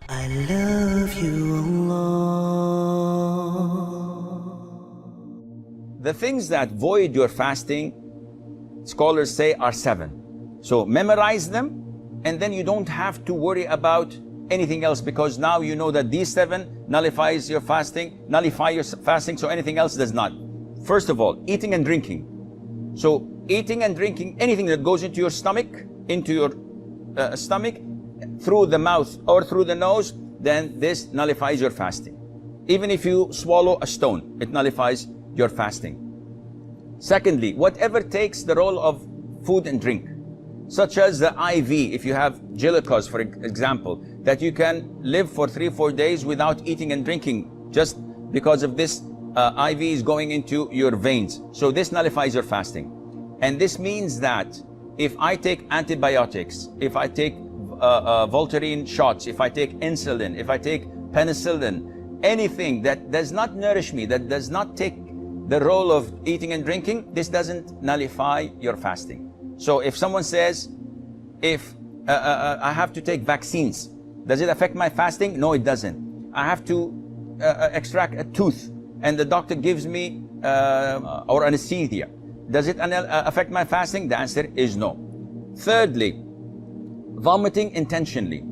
I love you, Allah. The things that void your fasting, scholars say, are 7. So memorize them, and then you don't have to worry about anything else, because now you know that these 7 nullify your fasting, so anything else does not. First of all, eating and drinking. So eating and drinking, anything that goes into your stomach, through the mouth or through the nose, then this nullifies your fasting. Even if you swallow a stone, it nullifies your fasting. Secondly, whatever takes the role of food and drink, such as the IV, if you have Glucose, for example, that you can live for 3-4 days without eating and drinking, just because of this IV is going into your veins. So this nullifies your fasting. And this means that if I take antibiotics, if I take Voltaren shots, if I take insulin, if I take penicillin, anything that does not nourish me, that does not take the role of eating and drinking, this doesn't nullify your fasting. So if someone says, if I have to take vaccines, does it affect my fasting? No, it doesn't. I have to extract a tooth and the doctor gives me or anesthesia, does it affect my fasting? The answer is no. Thirdly, vomiting intentionally.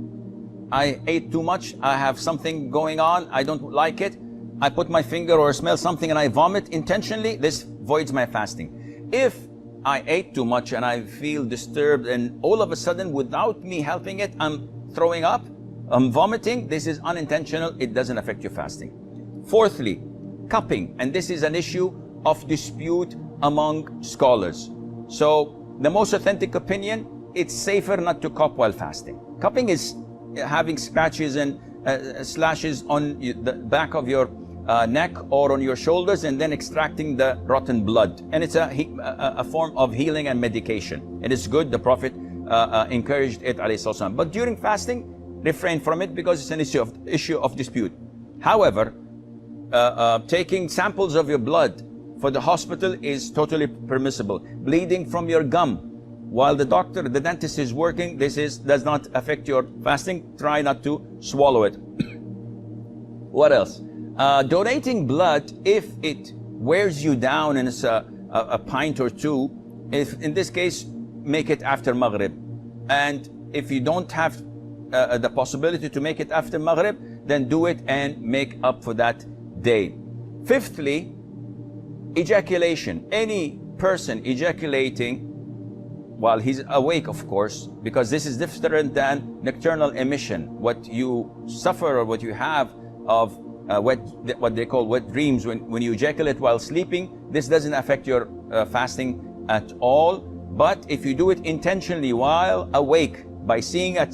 I ate too much, I have something going on, I don't like it, I put my finger or smell something and I vomit intentionally, this voids my fasting. If I ate too much and I feel disturbed and all of a sudden, without me helping it, I'm throwing up, I'm vomiting, this is unintentional, it doesn't affect your fasting. Fourthly, cupping, and this is an issue of dispute among scholars. So the most authentic opinion, it's safer not to cup while fasting. Cupping is having scratches and slashes on the back of your neck or on your shoulders and then extracting the rotten blood. And it's a form of healing and medication. It is good, the Prophet encouraged it, alayhi salam. But during fasting, refrain from it because it's an issue of dispute. However, taking samples of your blood for the hospital is totally permissible. Bleeding from your gum while the dentist is working, does not affect your fasting. Try not to swallow it. What else? Donating blood, if it wears you down and it's a pint or two, if in this case, make it after Maghrib. And if you don't have the possibility to make it after Maghrib, then do it and make up for that day. Fifthly, ejaculation. Any person ejaculating while he's awake, of course, because this is different than nocturnal emission. What you suffer or what you have of what they call wet dreams when you ejaculate while sleeping, this doesn't affect your fasting at all. But if you do it intentionally while awake, by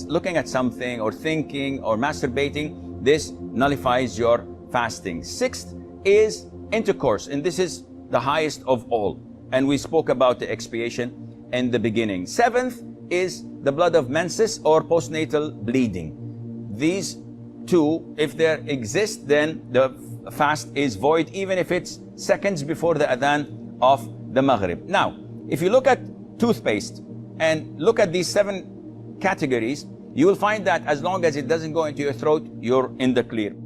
looking at something or thinking or masturbating, this nullifies your fasting. Sixth is intercourse, and this is the highest of all. And we spoke about the expiation in the beginning. Seventh is the blood of menses or postnatal bleeding. These two, if there exist, then the fast is void, even if it's seconds before the adhan of the Maghrib. Now, if you look at toothpaste and look at these 7 categories, you will find that as long as it doesn't go into your throat, you're in the clear.